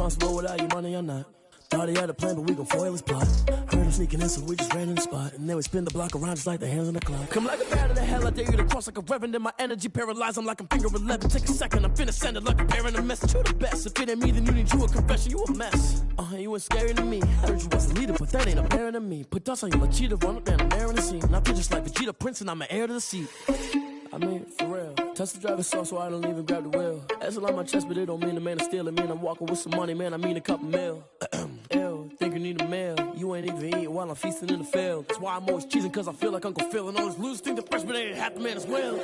irresponsible without your money or not. Thought he had a plan, but we gon' foil his plot. Heard him sneaking in, so we just ran in the spot. And then we spin the block around just like the hands on the clock. Come like a bat of the hell, I dare you to cross like a reverend. And my energy paralyzed, I'm like I'm finger 11. Take a second, I'm finna send it like a bear in a mess. You the best, if it ain't me, then you need you a confession. You a mess, you ain't scary to me. Heard you was a leader, but that ain't apparent to me. Put dust on you like cheetah, run up down the air in the scene. And I feel just like Vegeta Prince, and I'm an heir to the seat. I mean, for real. Touch the driver's soft so I don't even grab the wheel. That's on my chest, but it don't mean the man is stealing. Man, I'm walking with some money, man, I mean a couple mil. Ew, think you need a meal. You ain't even eating while I'm feasting in the field. That's why I'm always cheesing, cause I feel like Uncle Phil. And all those losers think the freshman ain't half the man as well.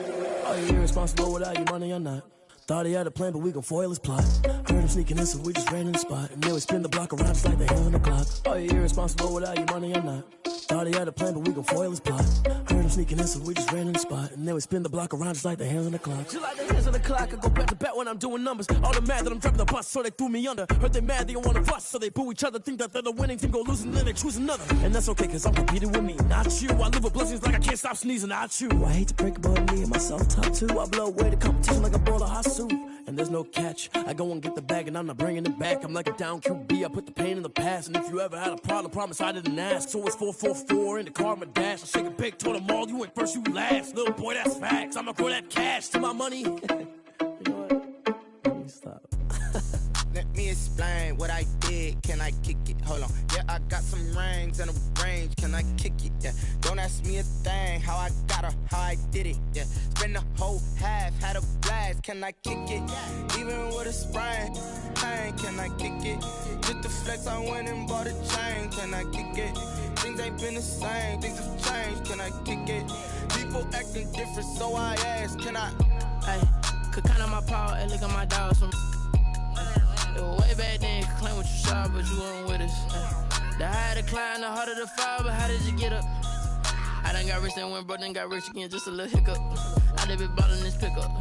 Are you irresponsible without your money or not? Thought he had a plan, but we gon' foil his plot. Heard him sneaking in, so we just ran in the spot. And then we spin the block around just like the hands on the clock. Are you irresponsible without your money or not? Thought he had a plan, but we gon' foil his plot. Heard him sneaking in, so we just ran in the spot. And then we spin the block around just like the hands on the clock. Just like the hands on the clock, I go back to back when I'm doing numbers. All the mad that I'm driving the bus, so they threw me under. Heard they mad, they don't wanna fuss, so they boo each other. Think that they're the winning team, go losing, then they choose another. And that's okay, cause I'm competing with me, not you. I live with blessings like I can't stop sneezing, not you. I hate to break about me and my self-talk too. I blow away the competition like a bowl of hot soup. And there's no catch, I go and get the bag and I'm not bringing it back. I'm like a down QB, I put the pain in the past. And if you ever had a problem, promise I didn't ask. So it's 444 in the car, my dash. I shake a big, told them all, you ain't first, you last. Little boy, that's facts, I'ma grow that cash to my money. You know what? Let me stop. Let me explain what I did, can I kick it? Hold on, yeah, I got some rings and a range, can I kick it? Yeah, don't ask me a thing, how I got her, how I did it. Yeah, spend the whole half, had a blast, can I kick it? Even with a sprain, pain, can I kick it? Just the flex, I went and bought a chain, can I kick it? Things ain't been the same, things have changed, can I kick it? People acting different, so I ask, can I? Hey, could count on my power and look at my dogs from. It was way back then, could claim what you saw, but you weren't with us. The higher the climb, the harder the fall, but how did you get up? I done got rich and went broke, then got rich again, just a little hiccup. I done been ballin' this pickup.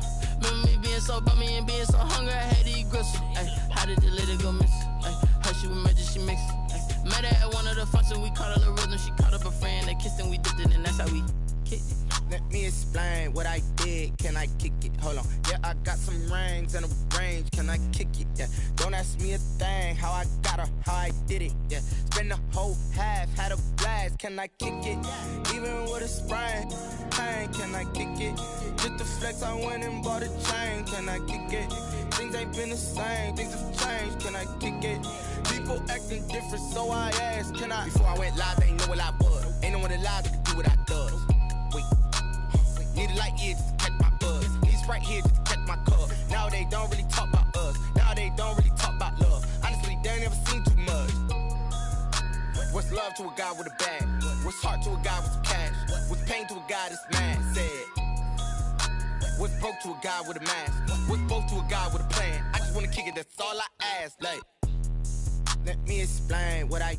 Remember me being so bummy and being so hungry, I had to eat gristle. How did you let it go miss? Her she was magic, she mixed. Met her at one of the functions, we caught her the rhythm. She caught up a friend, they kissed and we dipped it, and that's how we kicked it. Let me explain what I did, can I kick it? Hold on, yeah, I got some rings and a range, can I kick it? Yeah, don't ask me a thing, how I got her, how I did it. Yeah, spend the whole half, had a blast, can I kick it? Even with a sprain, pain, can I kick it? Just the flex, I went and bought a chain, can I kick it? Things ain't been the same, things have changed, can I kick it? People acting different, so I asked, can I? Before I went live, they ain't know what I was. Ain't no one alive that could do what I does. Wait, need a light here just to catch my buzz. Need Sprite here just to catch my cup. Now they don't really talk about us. Now they don't really talk about love. Honestly, they ain't never seen too much. What's love to a guy with a bag? What's heart to a guy with some cash? What's pain to a guy that's mad? Said. What's broke to a guy with a mask? What's both to a guy with a plan? I just wanna kick it, that's all I ask. Like, let me explain what I.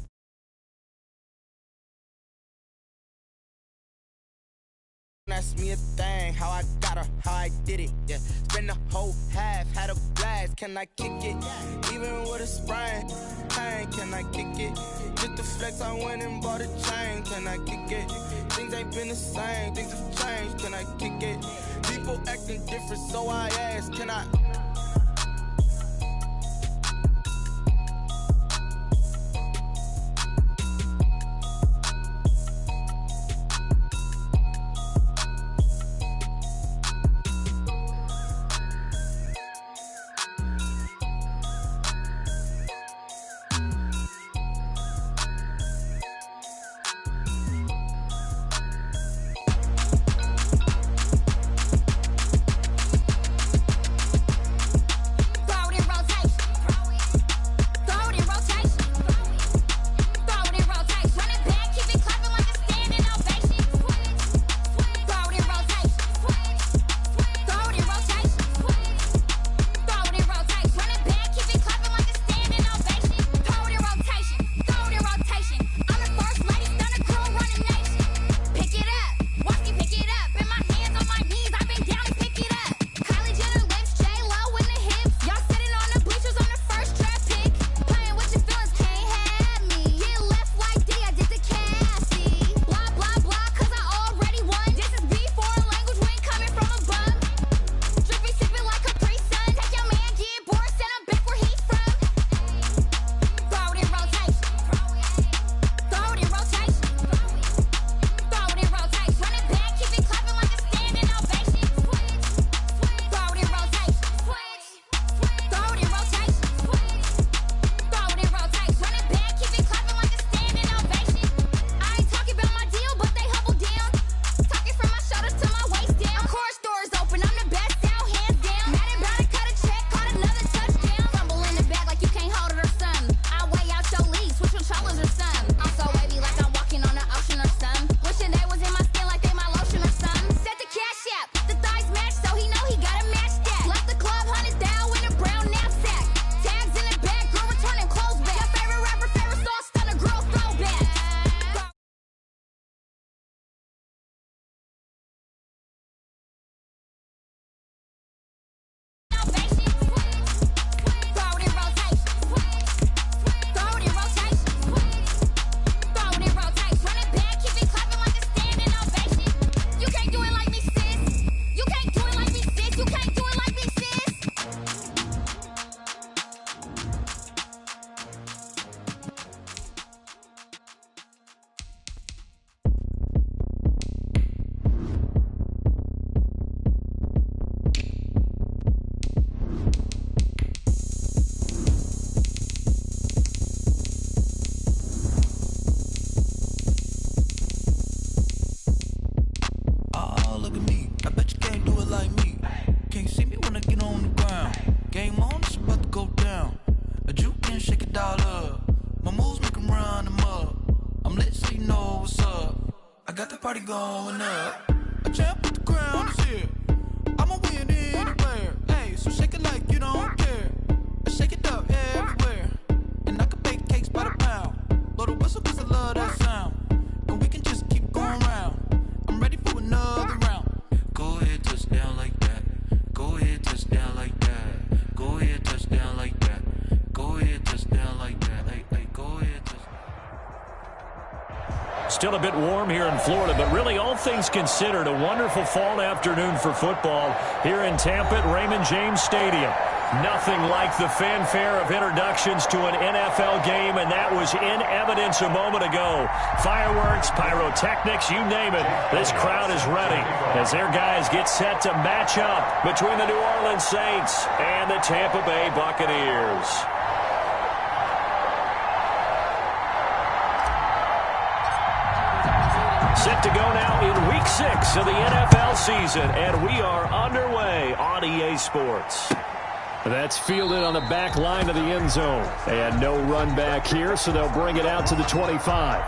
Ask me a thing, how I got her, how I did it. Yeah, spend the whole half, had a blast, can I kick it? Even with a sprain, pain, can I kick it? Just the flex, I went and bought a chain, can I kick it? Things ain't been the same, things have changed, can I kick it? People acting different, so I ask, can I? shake it all up. My moves make 'em run them up. I'm lit so you know what's up. I got the party going up. A champ with the crown is here. I'ma win anywhere. Hey, so shake it like you don't care. I shake it up everywhere. And I can bake cakes by the pound. Blow the whistle 'cause I love that sound. And we can just keep going round. I'm ready for another round. Go ahead, touch down like that. Go ahead, touch down like that. Go ahead, touch down like that. Go ahead, touch down like that. Hey, go ahead, touch. Still a bit warm here in Florida, but really all things considered, a wonderful fall afternoon for football here in Tampa at Raymond James Stadium. Nothing like the fanfare of introductions to an NFL game, and that was in evidence a moment ago. Fireworks, pyrotechnics, you name it. This crowd is ready as their guys get set to match up between the New Orleans Saints and the Tampa Bay Buccaneers. Set to go now in Week 6 of the NFL season, and we are underway on EA Sports. That's fielded on the back line of the end zone. And no run back here, so they'll bring it out to the 25.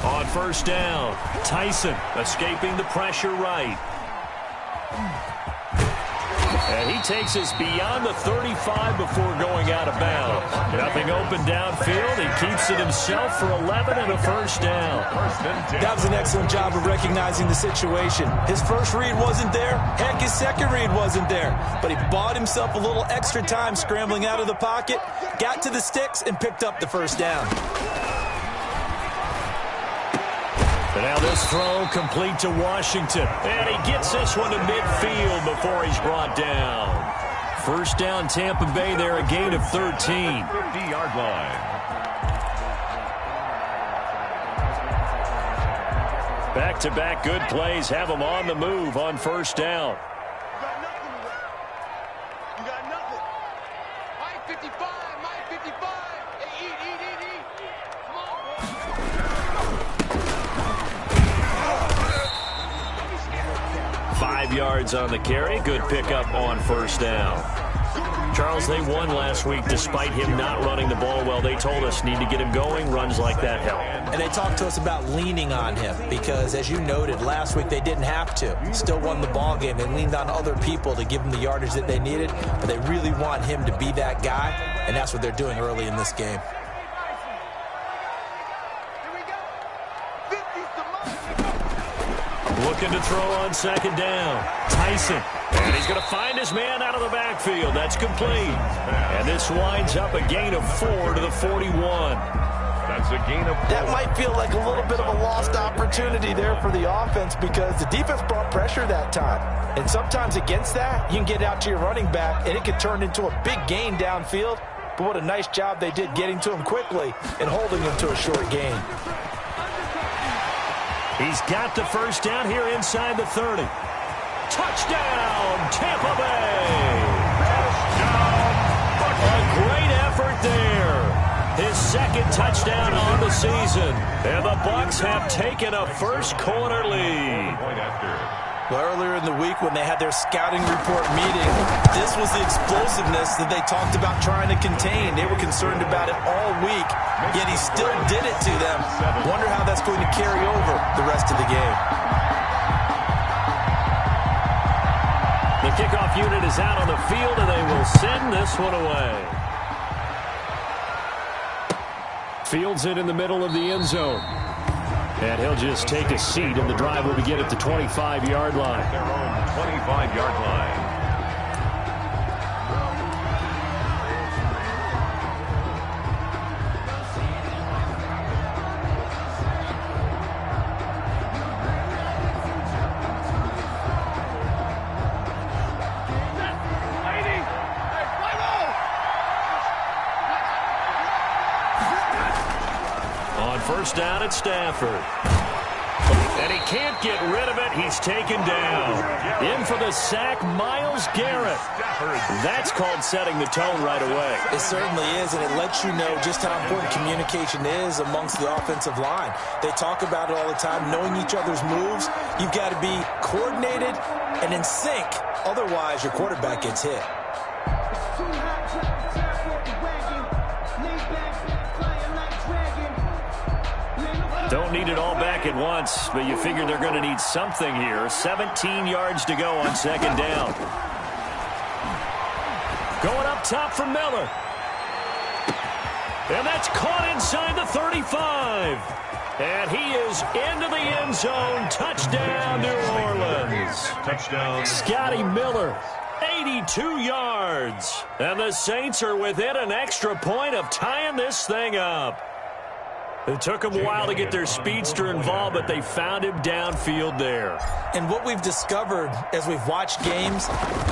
On first down, Tyson escaping the pressure right. And he takes us beyond the 35 before going out of bounds. Nothing open downfield. He keeps it himself for 11 and a first down. That was an excellent job of recognizing the situation. His first read wasn't there. Heck, his second read wasn't there. But he bought himself a little extra time scrambling out of the pocket, got to the sticks, and picked up the first down. But now this throw complete to Washington. And he gets this one to midfield before he's brought down. First down, Tampa Bay there, a gain of 13. 50-yard line. Back-to-back good plays have them on the move on first down. You got nothing. Mike 55, Mike 55. Hey, eat. Come on, boy. 5 yards on the carry. Good pickup on first down. Charles, they won last week despite him not running the ball well. They told us need to get him going. Runs like that help. And they talked to us about leaning on him because, as you noted, last week they didn't have to. Still won the ball game. They leaned on other people to give them the yardage that they needed, but they really want him to be that guy, and that's what they're doing early in this game. Looking to throw on second down. Tyson. And he's going to find his man out of the backfield. That's complete. And this winds up a gain of 4 to the 41. That's a gain of 4. That might feel like a little bit of a lost opportunity there for the offense because the defense brought pressure that time. And sometimes against that, you can get out to your running back, and it can turn into a big gain downfield. But what a nice job they did getting to him quickly and holding him to a short gain. He's got the first down here inside the 30. Touchdown, Tampa Bay! A great effort there. His second touchdown on the season. And the Bucs have taken a first quarter lead. Well, earlier in the week when they had their scouting report meeting, this was the explosiveness that they talked about trying to contain. They were concerned about it all week, yet he still did it to them. Wonder how that's going to carry over the rest of the game. The kickoff unit is out on the field, and they will send this one away. Fields it in the middle of the end zone. And he'll just take a seat, and the drive will begin at the 25-yard line. Their own 25-yard line. first down at Stafford. And he can't get rid of it. He's taken down. In for the sack, Myles Garrett. That's called setting the tone right away. It certainly is, and it lets you know just how important communication is amongst the offensive line. They talk about it all the time, knowing each other's moves. You've got to be coordinated and in sync. Otherwise, your quarterback gets hit. Don't need it all back at once, but you figure they're going to need something here. 17 yards to go on second down. Going up top for Miller. And that's caught inside the 35. And he is into the end zone. Touchdown, New Orleans. Touchdown. Scotty Miller, 82 yards. And the Saints are within an extra point of tying this thing up. It took them a while to get their speedster involved, but they found him downfield there. And what we've discovered as we've watched games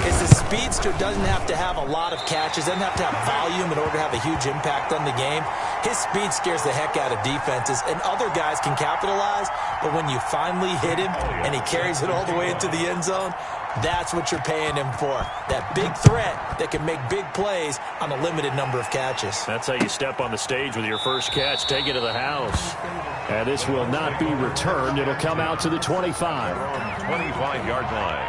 is the speedster doesn't have to have a lot of catches, doesn't have to have volume in order to have a huge impact on the game. His speed scares the heck out of defenses, and other guys can capitalize, but when you finally hit him and he carries it all the way into the end zone, that's what you're paying him for. That big threat that can make big plays on a limited number of catches. That's how you step on the stage with your first catch. Take it to the house. And this will not be returned. It'll come out to the 25. 25-yard line.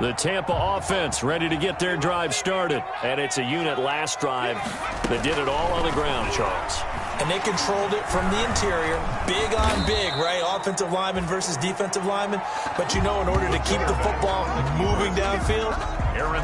The Tampa offense ready to get their drive started. And it's a unit last drive that did it all on the ground, Charles. And they controlled it from the interior. Big on big, right? Offensive lineman versus defensive lineman. But you know, in order to keep the football moving downfield,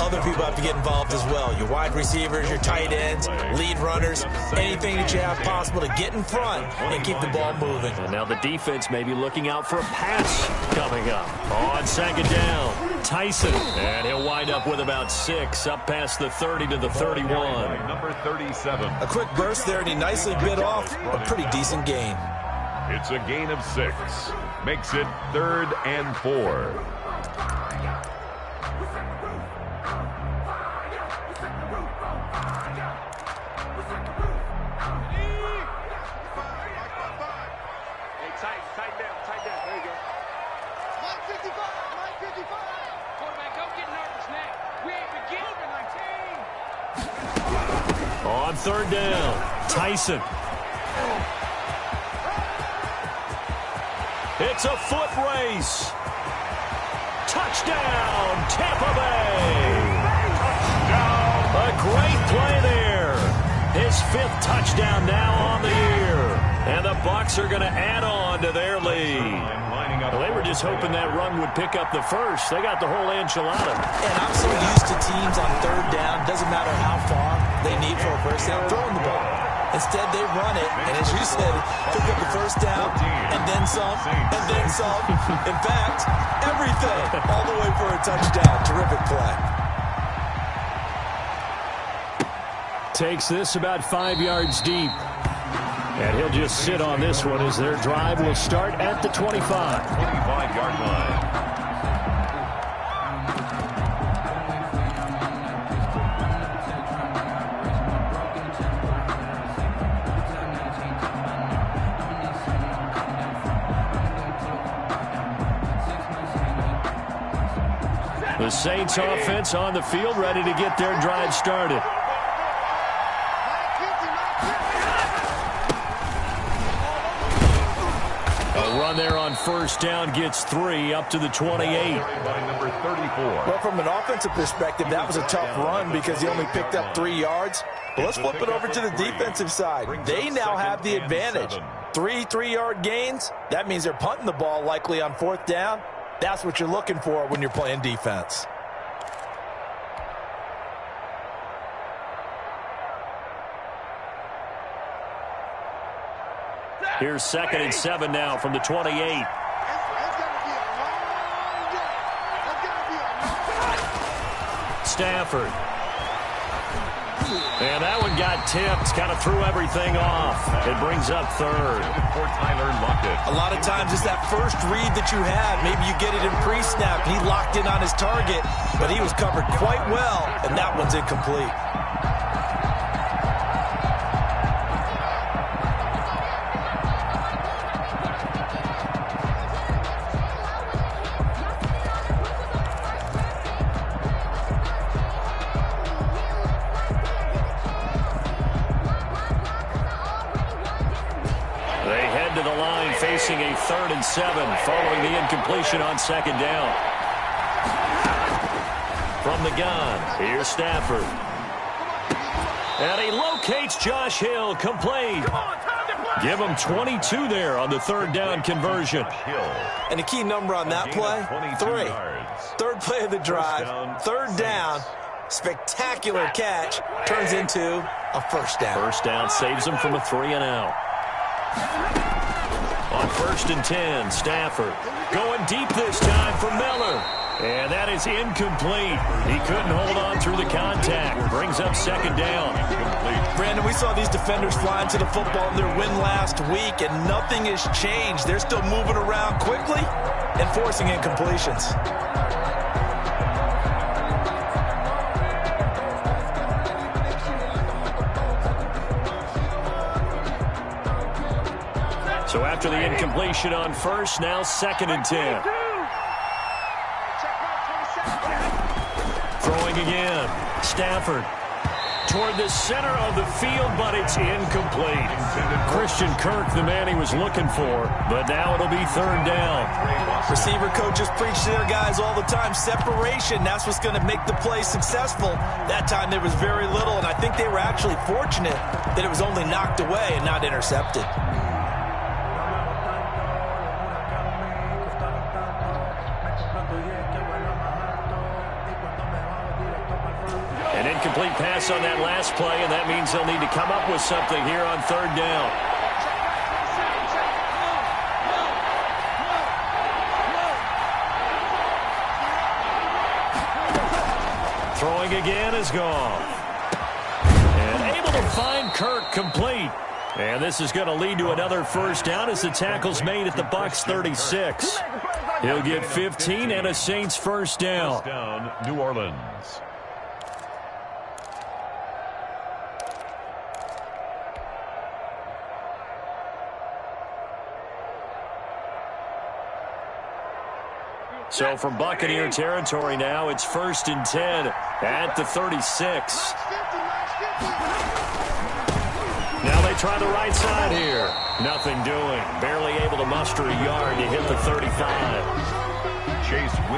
other people have to get involved as well. Your wide receivers, your tight ends, lead runners, anything that you have possible to get in front and keep the ball moving. And now the defense may be looking out for a pass coming up. On second down, Tyson. And he'll wind up with about 6, up past the 30 to the 31. Number 37. A quick burst there, and he nicely bit off a pretty decent gain. It's a gain of 6. Makes it 3rd and 4. On third down, Tyson. It's a foot race. Touchdown, Tampa Bay. A great play there. His 5th touchdown now on the year. And the Bucs are going to add on to their lead. Well, they were just hoping that run would pick up the first. They got the whole enchilada. And I'm so used to teams on third down, doesn't matter how far they need for a first down, throwing the ball. Instead, they run it, and as you said, pick up the first down, and then some, and then some. In fact, everything, all the way for a touchdown. Terrific play. Takes this about 5 yards deep. And he'll just sit on this one as their drive will start at the 25. 25-yard line. The Saints offense on the field ready to get their drive started. Run there on first down gets 3 up to the 28. Number 34. Well, from an offensive perspective, that was a tough run because he only picked up 3 yards. But let's flip it over to the defensive side. They now have the advantage. 3 3-yard gains. That means they're punting the ball likely on 4th down. That's what you're looking for when you're playing defense. Here's 2nd and 7 now from the 28. Stafford. And that one got tipped, kind of threw everything off. It brings up third. A lot of times it's that first read that you have. Maybe you get it in pre-snap. He locked in on his target, but he was covered quite well, and that one's incomplete. Facing a 3rd and 7 following the incompletion on 2nd down. From the gun, here's Stafford. And he locates Josh Hill, complete. Give him 22 there on the 3rd down conversion. And the key number on that play, 3. 3rd play of the drive, 3rd down, spectacular catch, turns into a 1st down. 1st down saves him from a 3-and-out. On 1st and 10, Stafford going deep this time for Miller. And that is incomplete. He couldn't hold on through the contact. Brings up 2nd down. Brandon, we saw these defenders flying to the football in their win last week, and nothing has changed. They're still moving around quickly and forcing incompletions. So after the incompletion on 1st, now 2nd and 10. Throwing again. Stafford toward the center of the field, but it's incomplete. Christian Kirk, the man he was looking for, but now it'll be 3rd down. Receiver coaches preach to their guys all the time. Separation, that's what's going to make the play successful. That time there was very little, and I think they were actually fortunate that it was only knocked away and not intercepted. An incomplete pass on that last play, and that means they'll need to come up with something here on 3rd down. Throwing again is gone. And able to find Kirk complete. And this is going to lead to another 1st down as the tackle's made at the Bucs 36. He'll get 15 and a Saints 1st down. New Orleans. So from Buccaneer territory now, it's 1st and 10 at the 36. Now they try the right side here. Nothing doing. Barely able to muster a yard to hit the 35.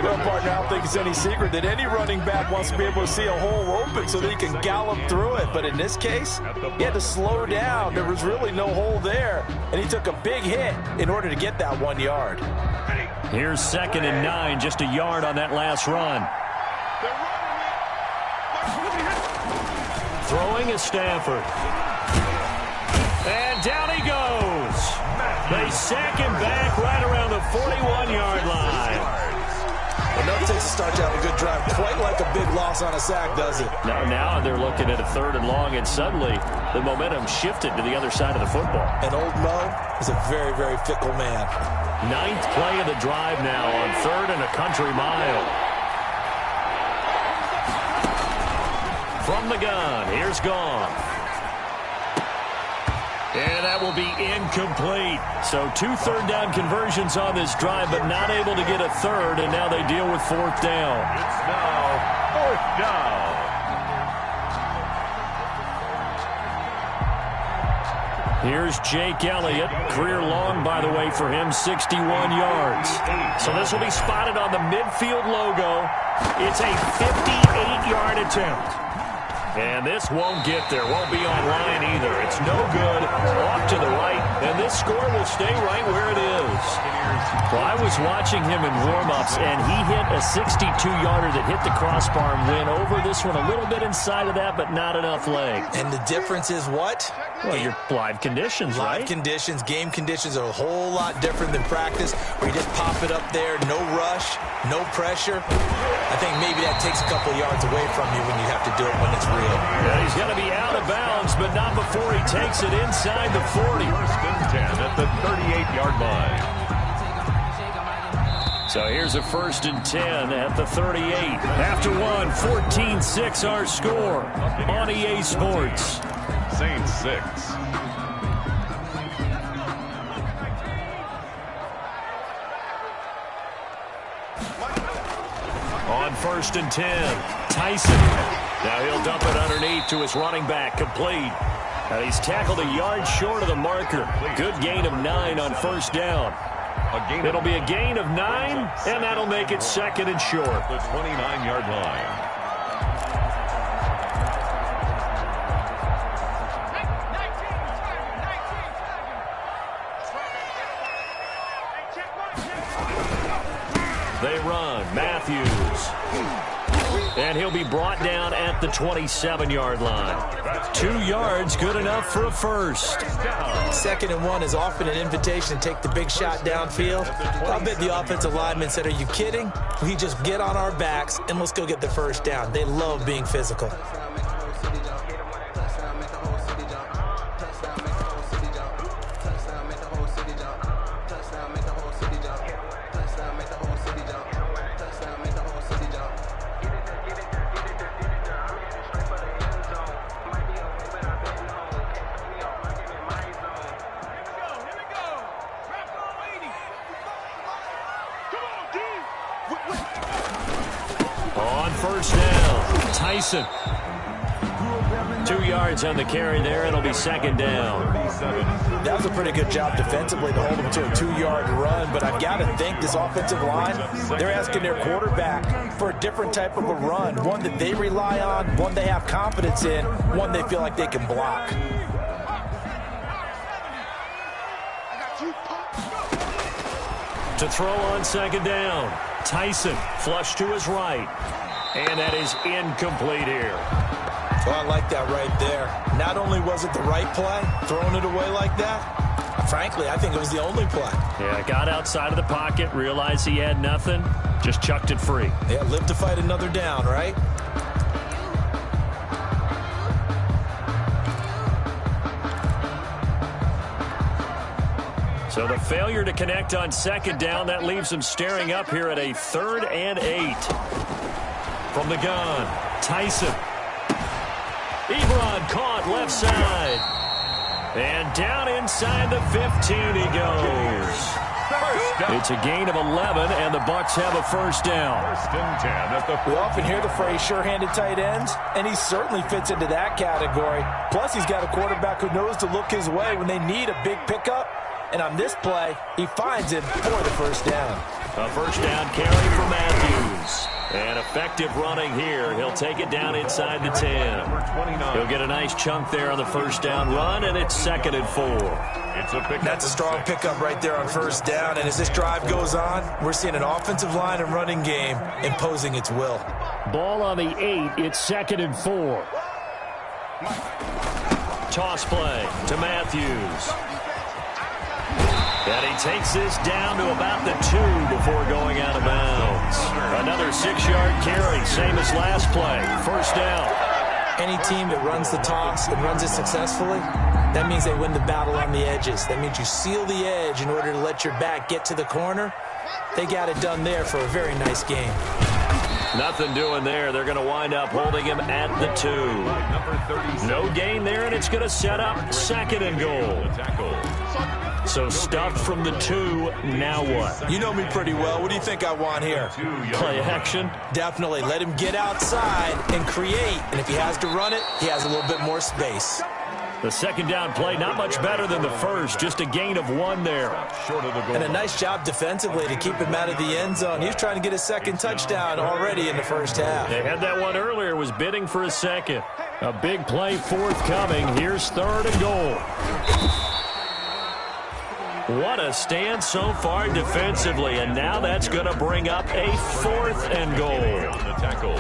Well, partner, I don't think it's any secret that any running back wants to be able to see a hole open so that he can gallop through it. But in this case, he had to slow down. There was really no hole there, and he took a big hit in order to get that 1 yard. Here's 2nd and 9, just a yard on that last run. Throwing is Stafford. And down he goes. They sack him back right around the 41-yard line. Enough takes to start to have a good drive. Quite like a big loss on a sack, does it? Now they're looking at a 3rd and long, and suddenly the momentum shifted to the other side of the football. And old Mo is a very, very fickle man. 9th play of the drive now on 3rd and a country mile. From the gun, here's Goff. And that will be incomplete. So 2 3rd down conversions on this drive, but not able to get a 3rd, and now they deal with 4th down. It's now 4th down. Here's Jake Elliott. Career long, by the way, for him, 61 yards. So this will be spotted on the midfield logo. It's a 58-yard attempt. And this won't get there. Won't be on line either. It's no good. Off to the right. And this score will stay right where it is. Well, I was watching him in warm-ups, and he hit a 62-yarder that hit the crossbar and went over. This one a little bit inside of that, but not enough leg. And the difference is what? Well, your live conditions, right? Live conditions, game conditions are a whole lot different than practice, where you just pop it up there, no rush, no pressure. I think maybe that takes a couple yards away from you when you have to do it when it's real. Yeah, he's going to be out of bounds, but not before he takes it inside the 40. First and 10 at the 38-yard line. So here's a 1st and 10 at the 38. After one, 14-6 our score on EA Sports. Saints 6. On 1st and 10, Tyson. Now he'll dump it underneath to his running back, complete. And he's tackled a yard short of the marker. Good gain of 9 on 1st down. It'll be a gain of 9, and that'll make it 2nd and short. The 29-yard line. They run. Matthews. And he'll be brought down at the 27-yard line. 2 yards, good enough for a first. 2nd and 1 is often an invitation to take the big shot downfield. I bet the offensive lineman said, are you kidding? We just get on our backs and let's go get the first down. They love being physical. On 1st down, Tyson. 2 yards on the carry there. It'll be 2nd down. That was a pretty good job defensively to hold him to a 2-yard run, but I've got to think this offensive line, they're asking their quarterback for a different type of a run, one that they rely on, one they have confidence in, one they feel like they can block. To throw on 2nd down, Tyson flush to his right. And that is incomplete here. Well, I like that right there. Not only was it the right play, throwing it away like that, frankly, I think it was the only play. Yeah, got outside of the pocket, realized he had nothing, just chucked it free. Yeah, live to fight another down, right? So the failure to connect on 2nd down, that leaves him staring up here at a 3rd and 8. From the gun, Tyson. Ebron caught left side. And down inside the 15 he goes. It's a gain of 11, and the Bucs have a 1st down. 1st and 10 at the 40. We often hear the phrase sure-handed tight ends, and he certainly fits into that category. Plus, he's got a quarterback who knows to look his way when they need a big pickup. And on this play, he finds it for the 1st down. A 1st down carry for Matthews. And effective running here. He'll take it down inside the 10. He'll get a nice chunk there on the 1st down run, and it's 2nd and 4. It's a pickup. That's a strong pickup right there on 1st down. And as this drive goes on, we're seeing an offensive line and running game imposing its will. Ball on the 8. It's 2nd and 4. Toss play to Matthews. And he takes this down to about the 2 before going out of bounds. Another 6-yard carry, same as last play. 1st down. Any team that runs the toss and runs it successfully, that means they win the battle on the edges. That means you seal the edge in order to let your back get to the corner. They got it done there for a very nice game. Nothing doing there. They're going to wind up holding him at the 2. No gain there, and it's going to set up 2nd and goal. So stuffed from the 2, now what? You know me pretty well. What do you think I want here? Play action? Definitely. Let him get outside and create. And if he has to run it, he has a little bit more space. The 2nd down play, not much better than the 1st. Just a gain of 1 there. Short of the goal. And a nice job defensively to keep him out of the end zone. He was trying to get his 2nd touchdown already in the 1st half. They had that one earlier, was bidding for a 2nd. A big play forthcoming. Here's 3rd and goal. What a stand so far defensively, and now that's going to bring up a 4th and goal. On the tackle.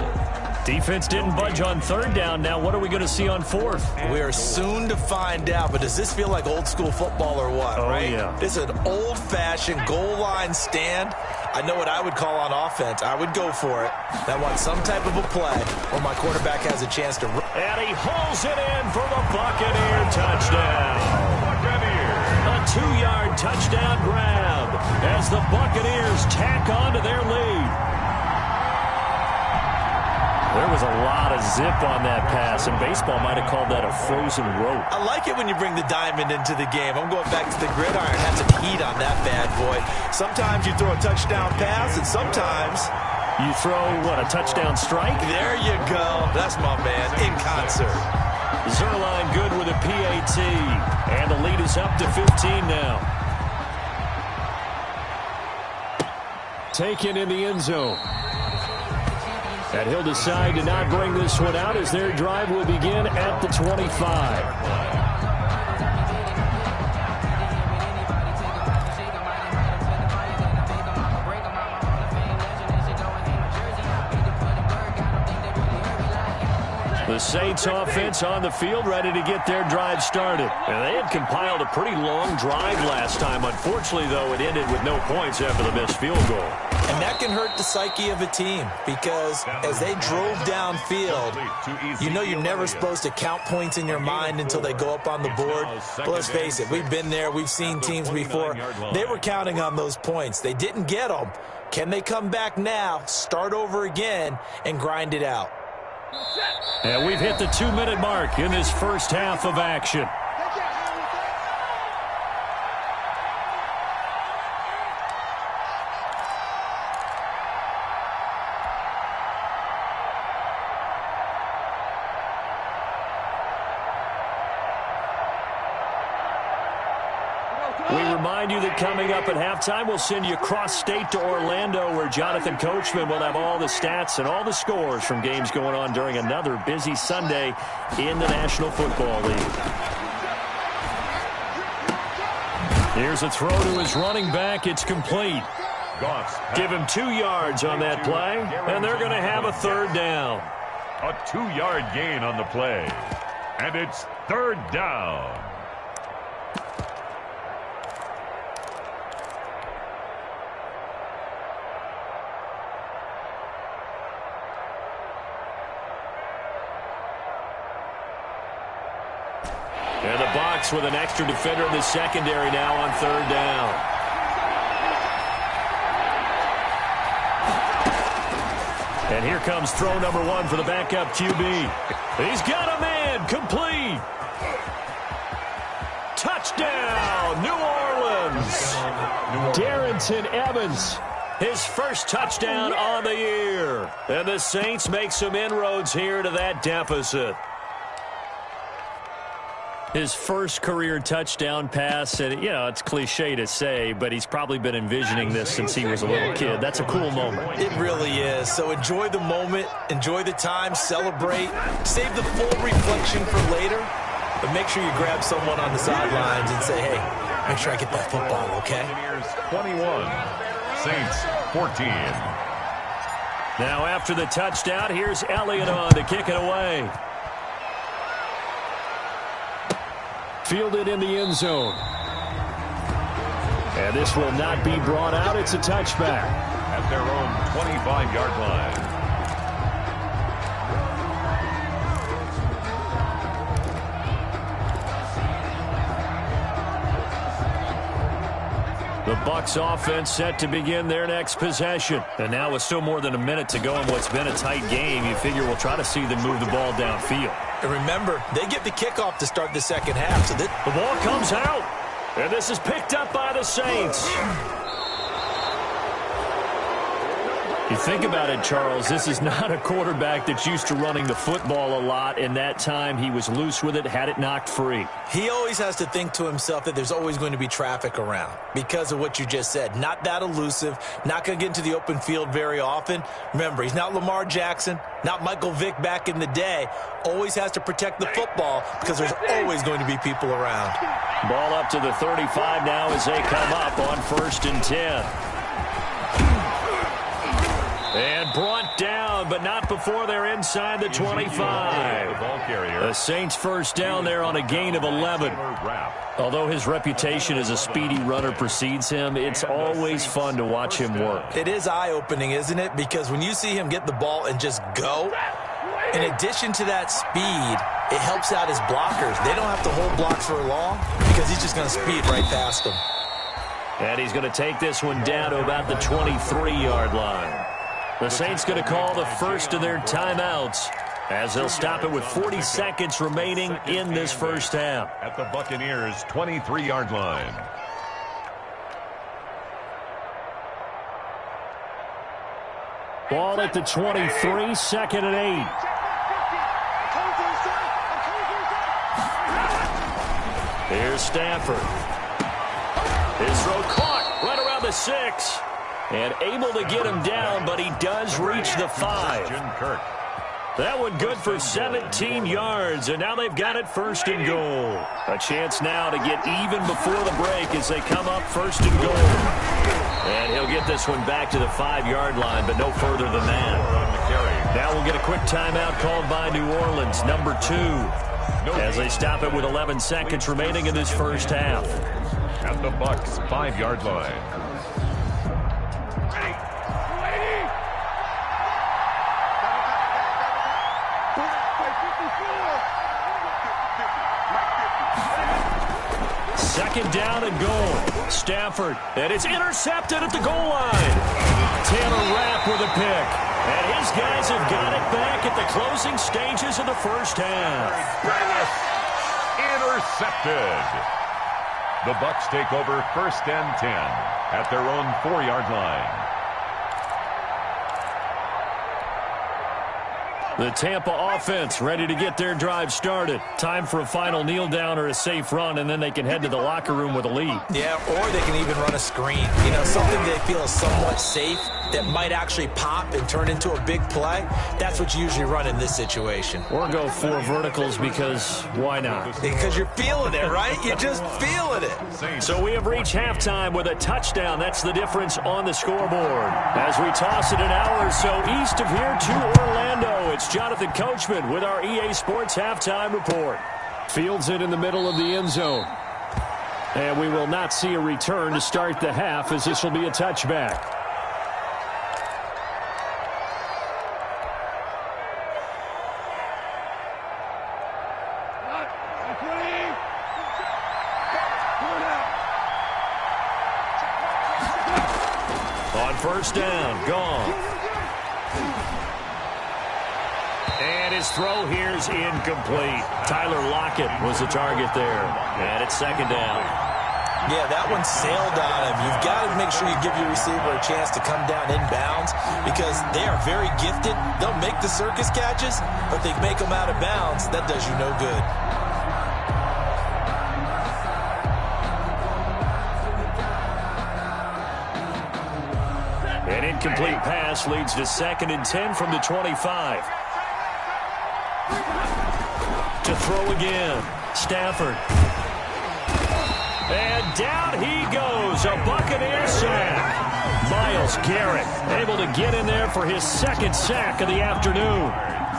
Defense didn't budge on third down. Now what are we going to see on fourth? We are soon to find out, but does this feel like old school football or what, right? Yeah. This is an old-fashioned goal line stand. I know what I would call on offense. I would go for it. I want some type of a play where my quarterback has a chance to... And he hauls it in for the Buccaneer touchdown. A 2-yard touchdown grab as the Buccaneers tack on to their lead. There was a lot of zip on that pass, and baseball might have called that a frozen rope. I like it when you bring the diamond into the game. I'm going back to the gridiron. Had some heat on that bad boy. Sometimes you throw a touchdown pass, and sometimes... You throw, what, a touchdown strike? There you go. That's my man, in concert. Zerline good with a PAT, and the lead is up to 15 now. Taken in the end zone. And he'll decide to not bring this one out as their drive will begin at the 25. The Saints offense on the field ready to get their drive started. And they had compiled a pretty long drive last time. Unfortunately, though, it ended with no points after the missed field goal. And that can hurt the psyche of a team because as they drove downfield, you know you're never supposed to count points in your mind until they go up on the board. But let's face it, we've been there. We've seen teams before. They were counting on those points. They didn't get them. Can they come back now, start over again, and grind it out? And we've hit the 2-minute mark in this first half of action. We remind you that coming up at halftime, we'll send you cross-state to Orlando, where Jonathan Coachman will have all the stats and all the scores from games going on during another busy Sunday in the National Football League. Here's a throw to his running back. It's complete. Give him 2 yards on that play, and they're going to have a third down. A 2-yard gain on the play. And it's third down. And the box with an extra defender in the secondary now on third down. And here comes throw number 1 for the backup QB. He's got a man, complete. Touchdown, New Orleans. Darrington Evans, his first touchdown on the year. And the Saints make some inroads here to that deficit. His first career touchdown pass, and, you know, it's cliche to say, but he's probably been envisioning this since he was a little kid. That's a cool moment. It really is. So enjoy the moment, enjoy the time, celebrate, save the full reflection for later, but make sure you grab someone on the sidelines and say, hey, make sure I get that football, okay? 21, Saints 14. Now after the touchdown, here's Elliott on to kick it away. Fielded in the end zone. And this will not be brought out. It's a touchback. At their own 25-yard line. The Bucs offense set to begin their next possession. And now with still more than a minute to go in what's been a tight game, you figure we'll try to see them move the ball downfield. And remember, they get the kickoff to start the second half. So the ball comes out, and this is picked up by the Saints. You think about it, Charles, this is not a quarterback that's used to running the football a lot. In that time, he was loose with it, had it knocked free. He always has to think to himself that there's always going to be traffic around because of what you just said. Not that elusive, not going to get into the open field very often. Remember, he's not Lamar Jackson, not Michael Vick back in the day. Always has to protect the football because there's always going to be people around. Ball up to the 35 now as they come up on 1st and 10. And brought down, but not before they're inside the 25. The Saints first down there on a gain of 11. Although his reputation as a speedy runner precedes him, it's always fun to watch him work. It is eye-opening, isn't it? Because when you see him get the ball and just go, in addition to that speed, it helps out his blockers. They don't have to hold blocks for long because he's just going to speed right past them. And he's going to take this one down to about the 23-yard line. The Saints going to call the first of their timeouts as they'll stop it with 40 seconds remaining in this first half. At the Buccaneers' 23-yard line. Ball at the 23, second and 8. Here's Stafford. His throw caught right around the 6. And able to get him down, but he does reach the 5. That one good for 17 yards, and now they've got it first and goal. A chance now to get even before the break as they come up first and goal. And he'll get this one back to the 5-yard line, but no further than that. Now we'll get a quick timeout called by New Orleans, number 2, as they stop it with 11 seconds remaining in this first half. At the Bucs' 5-yard line. Second down and goal. Stafford, and it's intercepted at the goal line. Taylor Rapp with a pick. And his guys have got it back at the closing stages of the first half. Intercepted. The Bucs take over first and 10 at their own 4-yard line. The Tampa offense ready to get their drive started. Time for a final kneel down or a safe run, and then they can head to the locker room with a lead. Yeah, or they can even run a screen. You know, something they feel is somewhat safe that might actually pop and turn into a big play. That's what you usually run in this situation. Or go 4 verticals because why not? Because you're feeling it, right? You're just feeling it. So we have reached halftime with a touchdown. That's the difference on the scoreboard. As we toss it an hour or so east of here to Orlando, it's Jonathan Coachman with our EA Sports halftime report. Fields it in the middle of the end zone. And we will not see a return to start the half, as this will be a touchback. On first down, gone. And his throw here is incomplete. Tyler Lockett was the target there. And it's second down. Yeah, that one sailed on him. You've got to make sure you give your receiver a chance to come down inbounds because they are very gifted. They'll make the circus catches, but they make them out of bounds. That does you no good. An incomplete pass leads to second and 10 from the 25. To throw again. Stafford. And down he goes. A Buccaneer sack. Myles Garrett able to get in there for his second sack of the afternoon.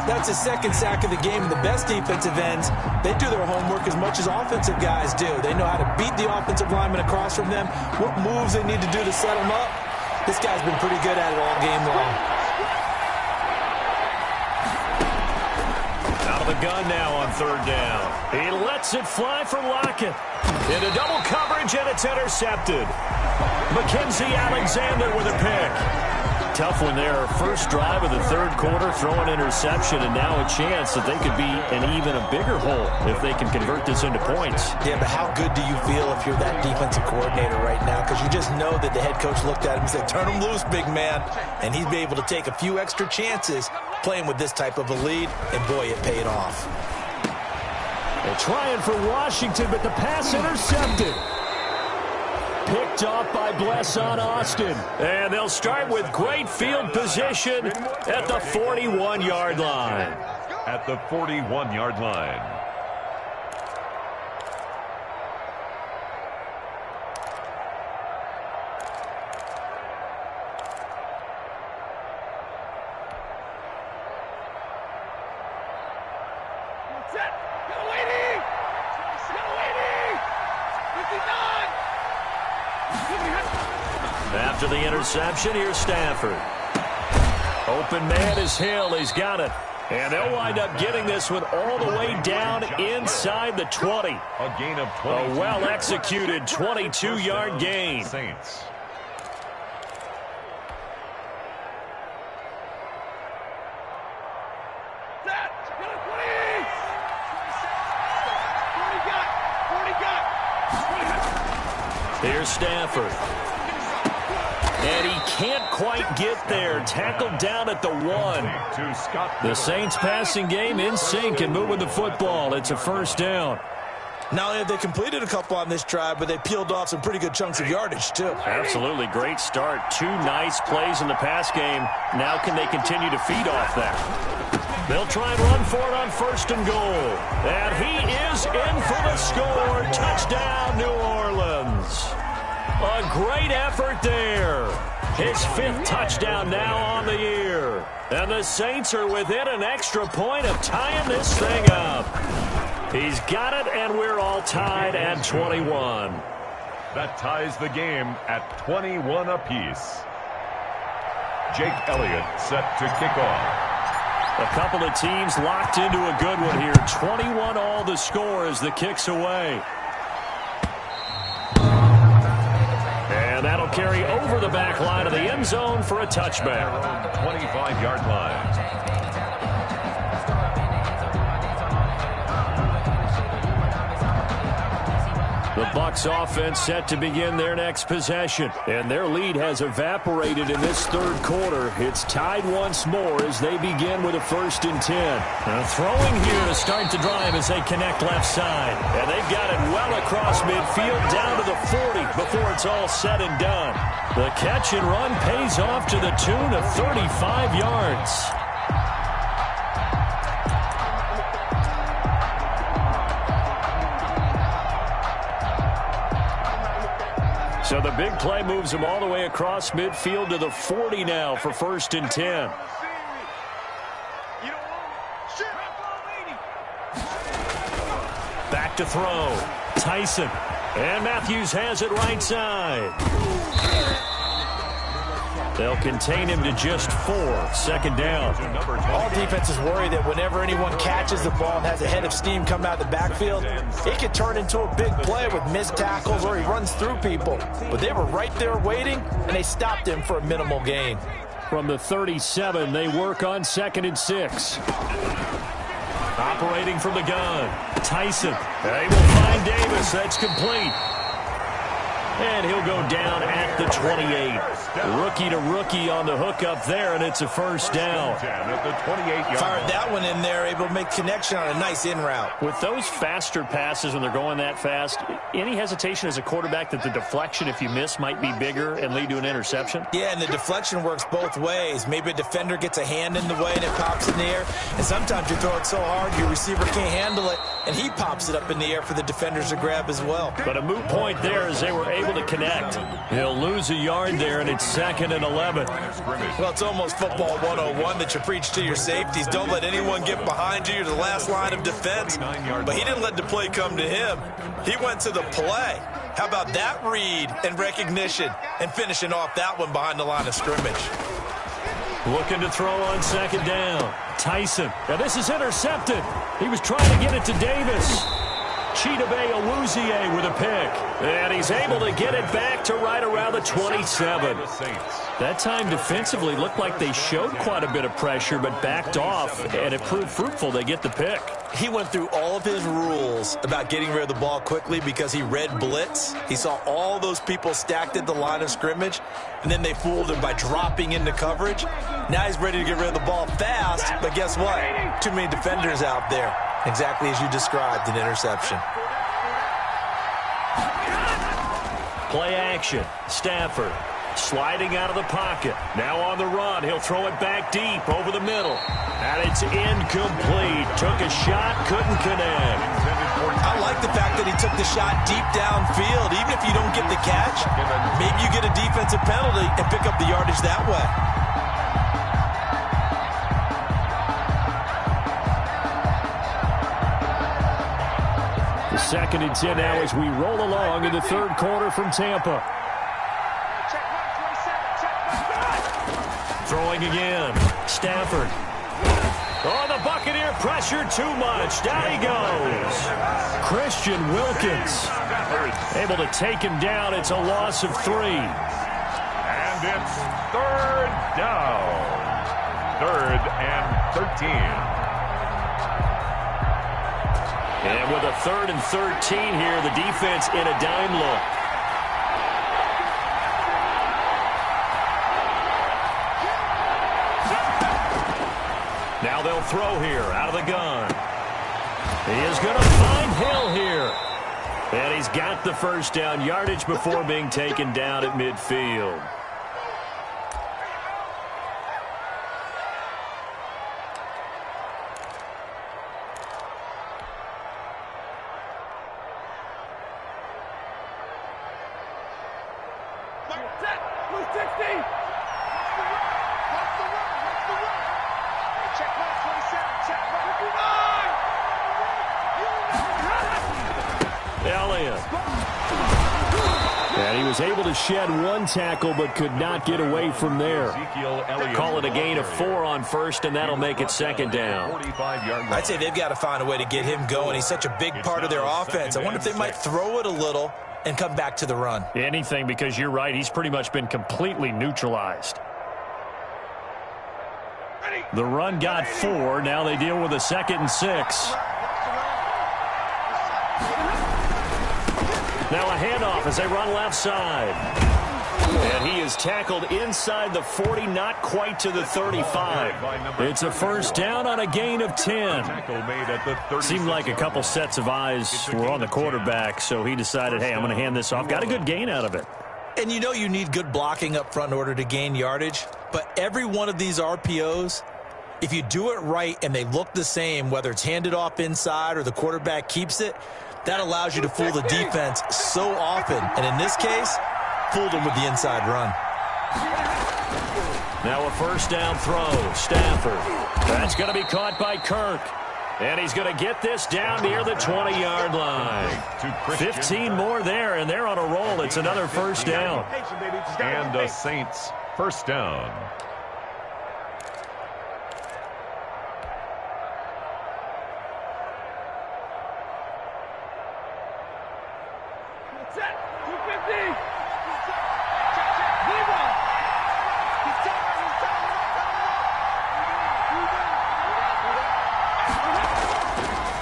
That's his second sack of the game. And the best defensive ends, they do their homework as much as offensive guys do. They know how to beat the offensive lineman across from them, what moves they need to do to set them up. This guy's been pretty good at it all game long. Out of the gun now on third down. He lets it fly for Lockett. Into double coverage, and it's intercepted. Mackenzie Alexander with a pick. Tough one there. First drive of the third quarter, throwing interception, and now a chance that they could be in even a bigger hole if they can convert this into points. Yeah, but how good do you feel if you're that defensive coordinator right now? Because you just know that the head coach looked at him and said, turn him loose, big man. And he'd be able to take a few extra chances playing with this type of a lead, and boy, it paid off. They're trying for Washington, but the pass intercepted. Picked off by Blesson Austin. And they'll start with great field position at the 41-yard line. At the 41-yard line. After the interception, here's Stafford. Open man is Hill. He's got it. And they'll wind up getting this one all the way down inside the 20. A gain of 20. A well-executed 22-yard gain. Saints. Here's Stafford. And he can't quite get there. Tackled down at the 1. The Saints passing game in sync and moving the football. It's a first down. Not only have they completed a couple on this drive, but they peeled off some pretty good chunks of yardage, too. Absolutely. Great start. 2 nice plays in the pass game. Now can they continue to feed off that? They'll try and run for it on 1st and goal. And he is in for the score. Touchdown, New Orleans. A great effort there. His 5th touchdown now on the year. And the Saints are within an extra point of tying this thing up. He's got it, and we're all tied at 21. That ties the game at 21 apiece. Jake Elliott set to kick off. A couple of teams locked into a good one here. 21 all the score as the kick's away. And that'll carry over the back line of the end zone for a touchback. 25-yard line. The Bucs offense set to begin their next possession. And their lead has evaporated in this 3rd quarter. It's tied once more as they begin with a 1st and 10. Throwing here to start the drive as they connect left side. And they've got it well across midfield down to the 40 before it's all said and done. The catch and run pays off to the tune of 35 yards. So the big play moves them all the way across midfield to the 40 now for 1st and 10. Back to throw. Tyson. And Matthews has it right side. They'll contain him to just 4. 2nd down. All defenses worry that whenever anyone catches the ball and has a head of steam coming out of the backfield, it can turn into a big play with missed tackles or he runs through people. But they were right there waiting, and they stopped him for a minimal gain. From the 37, they work on 2nd and 6. Operating from the gun. Tyson. They will find Davis. That's complete. And he'll go down at the 28. Rookie to rookie on the hook up there, and it's a first down. At the 28-yard. Fired that one in there, able to make connection on a nice in route. With those faster passes when they're going that fast, any hesitation as a quarterback that the deflection, if you miss, might be bigger and lead to an interception? Yeah, and the deflection works both ways. Maybe a defender gets a hand in the way and it pops in the air. And sometimes you throw it so hard your receiver can't handle it, and he pops it up in the air for the defenders to grab as well. But a moot point there as they were able to connect. He'll lose a yard there, and it's 2nd and 11. Well, it's almost football 101 that you preach to your safeties. Don't let anyone get behind you. You're the last line of defense. But he didn't let the play come to him. He went to the play. How about that read and recognition and finishing off that one behind the line of scrimmage? Looking to throw on 2nd down. Tyson. Now this is intercepted. He was trying to get it to Davis. Chidobe Awuzie with a pick. And he's able to get it back to right around the 27. That time defensively looked like they showed quite a bit of pressure but backed off, and it proved fruitful. They get the pick. He went through all of his rules about getting rid of the ball quickly because he read blitz. He saw all those people stacked at the line of scrimmage, and then they fooled him by dropping into coverage. Now he's ready to get rid of the ball fast, but guess what? Too many defenders out there. Exactly as you described, an interception. Play action. Stafford sliding out of the pocket. Now on the run. He'll throw it back deep over the middle. And it's incomplete. Took a shot, couldn't connect. I like the fact that he took the shot deep downfield. Even if you don't get the catch, maybe you get a defensive penalty and pick up the yardage that way. The 2nd and 10 now as we roll along in the 3rd quarter from Tampa. Throwing again. Stafford. Oh, the Buccaneer pressure too much. Down he goes. Christian Wilkins able to take him down. It's a loss of 3. And it's third down. 3rd and 13. And with a 3rd and 13 here, the defense in a dime look. Now they'll throw here out of the gun. He is going to find Hill here. And he's got the first down yardage before being taken down at midfield. And he was able to shed 1 tackle but could not get away from there. Call it a gain of 4 on first, and that'll make it 2nd down. I'd say they've got to find a way to get him going. He's such a big part of their offense. I wonder if they might throw it a little and come back to the run. Anything, because you're right. He's pretty much been completely neutralized. The run got 4. Now they deal with a 2nd and 6. Now a handoff as they run left side. And he is tackled inside the 40, not quite to the 35. It's a first down on a gain of 10. Seemed like a couple sets of eyes were on the quarterback, so he decided, hey, I'm going to hand this off. Got a good gain out of it. And you know you need good blocking up front in order to gain yardage, but every one of these RPOs, if you do it right and they look the same, whether it's handed off inside or the quarterback keeps it, that allows you to fool the defense so often. And in this case, fooled them with the inside run. Now a first down throw. Stafford. That's going to be caught by Kirk. And he's going to get this down near the 20-yard line. 15 more there, and they're on a roll. It's another first down. And the Saints first down.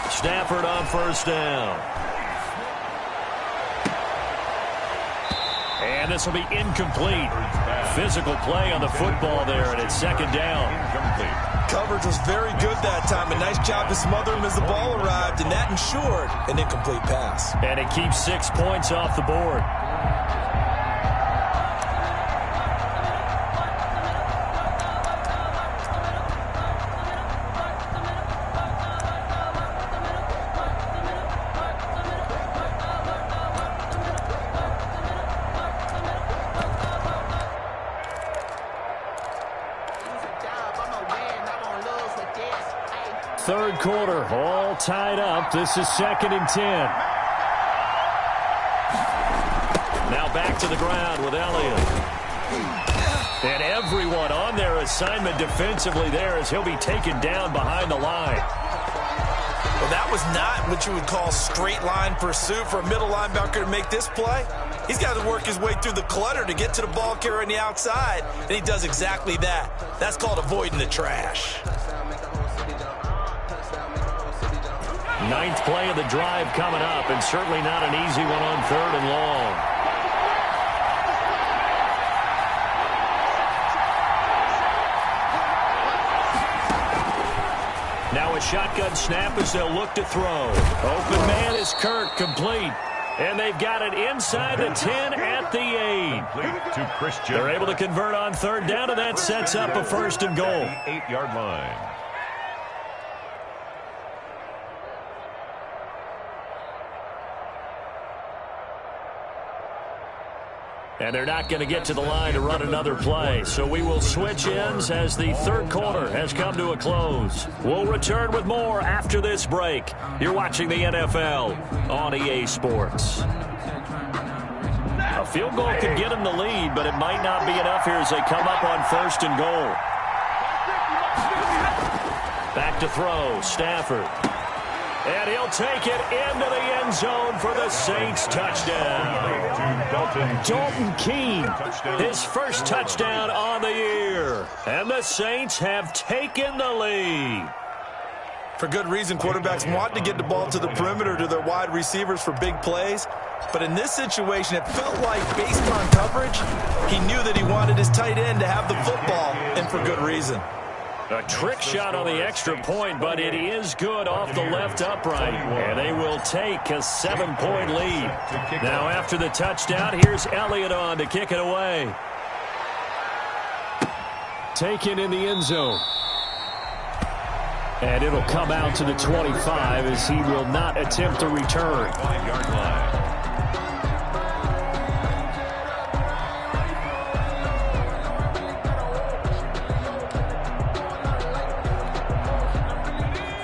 Stafford on first down. And this will be incomplete. Physical play on the football there, and it's 2nd down. Incomplete. Coverage was very good that time. A nice job to smother him as the ball arrived, and that ensured an incomplete pass. And it keeps 6 points off the board. Third quarter, all tied up. This is 2nd and 10. Now back to the ground with Elliott. And everyone on their assignment defensively there as he'll be taken down behind the line. Well, that was not what you would call straight line pursuit for a middle linebacker to make this play. He's got to work his way through the clutter to get to the ball carrier on the outside, and he does exactly that. That's called avoiding the trash. 9th play of the drive coming up, and certainly not an easy one on 3rd and long. Now a shotgun snap as they'll look to throw. Open man is Kirk, complete. And they've got it inside the 10 at the 8. To Christian. They're able to convert on 3rd down, and that sets up a 1st and goal. 8-yard line. And they're not going to get to the line to run another play. So we will switch ends as the 3rd quarter has come to a close. We'll return with more after this break. You're watching the NFL on EA Sports. A Field goal could get him the lead, but it might not be enough here as they come up on 1st and goal. Back to throw, Stafford. And he'll take it into the end zone for the Saints touchdown. Dalton Keene, his first touchdown on the year. And the Saints have taken the lead. For good reason, quarterbacks want to get the ball to the perimeter to their wide receivers for big plays. But in this situation, it felt like based on coverage, he knew that he wanted his tight end to have the football, and for good reason. A trick shot on the extra point, but it is good off the left upright. And they will take a 7-point lead. Now after the touchdown, here's Elliott on to kick it away. Taken in the end zone. And it'll come out to the 25 as he will not attempt to return. 5-yard line.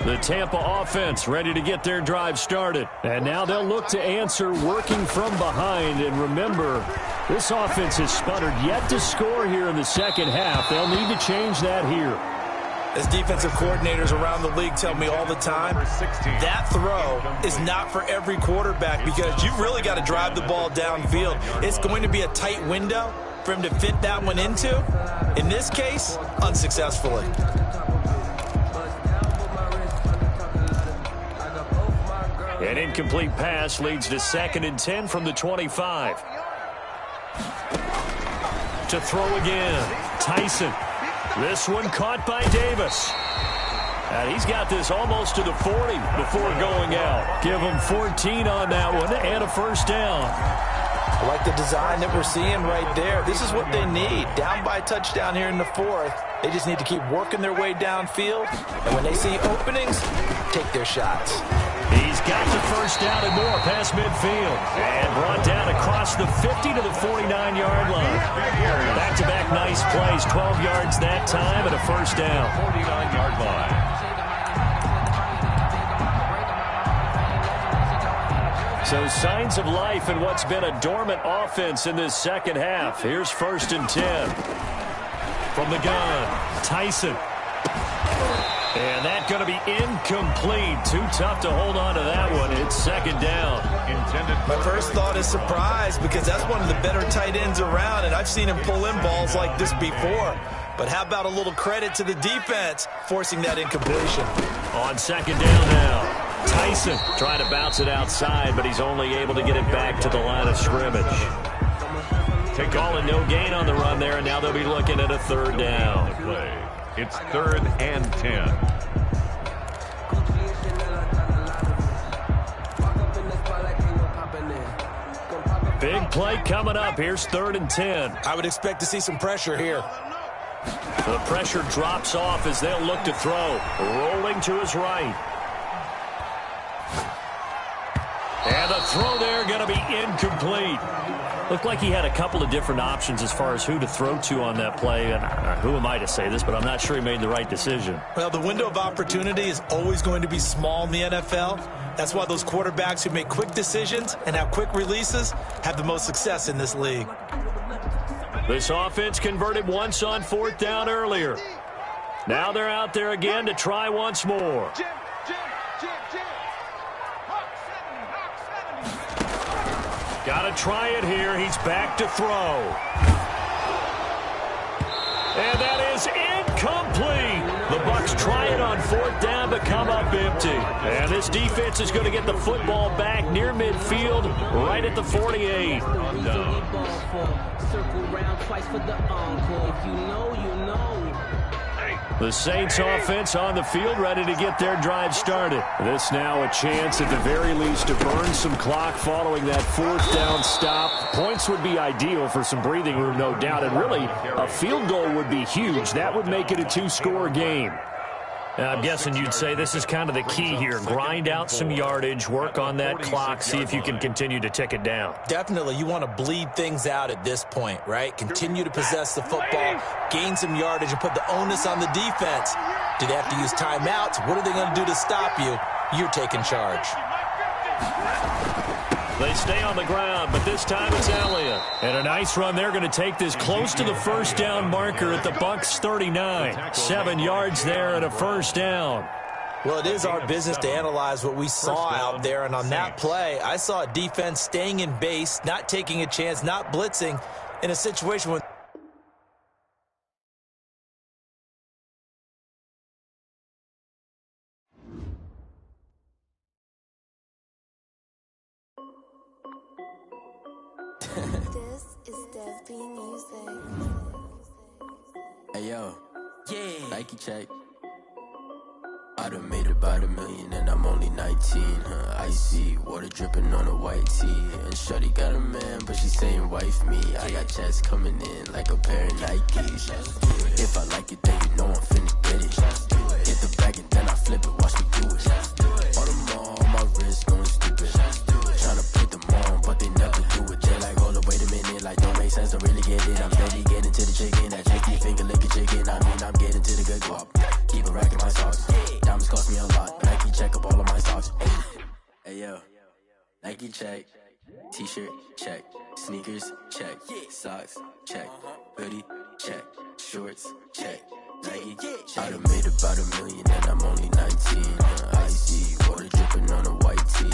The Tampa offense ready to get their drive started. And now they'll look to answer working from behind. And remember, this offense has sputtered yet to score here in the second half. They'll need to change that here. As defensive coordinators around the league tell me all the time, that throw is not for every quarterback because you've really got to drive the ball downfield. It's going to be a tight window for him to fit that one into. In this case, unsuccessfully. An incomplete pass leads to 2nd and 10 from the 25. To throw again, Tyson. This one caught by Davis. And he's got this almost to the 40 before going out. Give him 14 on that one and a first down. I like the design that we're seeing right there. This is what they need. Down by a touchdown here in the 4th. They just need to keep working their way downfield. And when they see openings, take their shots. He's got the first down and more past midfield. And brought down across the 50 to the 49-yard line. Back-to-back nice plays. 12 yards that time and a first down. 49-yard line. So signs of life in what's been a dormant offense in this second half. Here's 1st and 10. From the gun, Tyson. And that's going to be incomplete. Too tough to hold on to that one. It's 2nd down. My first thought is surprise because that's one of the better tight ends around, and I've seen him pull in balls like this before. But how about a little credit to the defense forcing that incompletion? On 2nd down now, Tyson trying to bounce it outside, but he's only able to get it back to the line of scrimmage. Calling no gain on the run there, and now they'll be looking at a 3rd down. It's 3rd and 10. Big play coming up. Here's 3rd and 10. I would expect to see some pressure here. The pressure drops off as they'll look to throw. Rolling to his right. And the throw there going to be incomplete. Looked like he had a couple of different options as far as who to throw to on that play. And who am I to say this, but I'm not sure he made the right decision. Well, the window of opportunity is always going to be small in the NFL. That's why those quarterbacks who make quick decisions and have quick releases have the most success in this league. This offense converted once on 4th down earlier. Now they're out there again to try once more. Got to try it here. He's back to throw. And that is incomplete. The Bucs try it on 4th down but come up empty. And this defense is going to get the football back near midfield right at the 48. The Saints offense on the field ready to get their drive started. This now a chance at the very least to burn some clock following that 4th down stop. Points would be ideal for some breathing room, no doubt. And really, a field goal would be huge. That would make it a 2-score game. I'm guessing you'd say this is kind of the key here. Grind out some yardage, work on that clock, see if you can continue to tick it down. Definitely. You want to bleed things out at this point, right? Continue to possess the football, gain some yardage, and put the onus on the defense. Do they have to use timeouts? What are they going to do to stop you? You're taking charge. They stay on the ground, but this time it's Elliott. And a nice run. They're going to take this close to the first down marker at the Bucs 39. 7 yards there and a first down. Well, it is our business to analyze what we saw out there, and on that play, I saw a defense staying in base, not taking a chance, not blitzing in a situation when This is Dev B Music. Hey yo, yeah, Nike check. I done made about $1 million and I'm only 19. Icy water dripping on a white tee. And shorty got a man, but she saying wife me. I got checks coming in like a pair of Nikes. If I like it, then you know I'm finna get it. Hit the bag and then I flip it, watch me do it. All them on my wrist going stupid. Tryna put them on, but they never do it. They're like, hold up, wait a minute, like don't make sense, don't really get it. I'm steady getting to the chicken, that chicky finger licking chicken. I mean, I'm getting to the good guap. Keep a rack in my socks. Diamonds cost me a lot. Nike check up all of my socks. Hey yo, Nike check. T-shirt check. Sneakers check. Socks check. Hoodie check. Shorts check. Nike check. I done made about $1 million and I'm only 19. Icy water dripping on a white tee.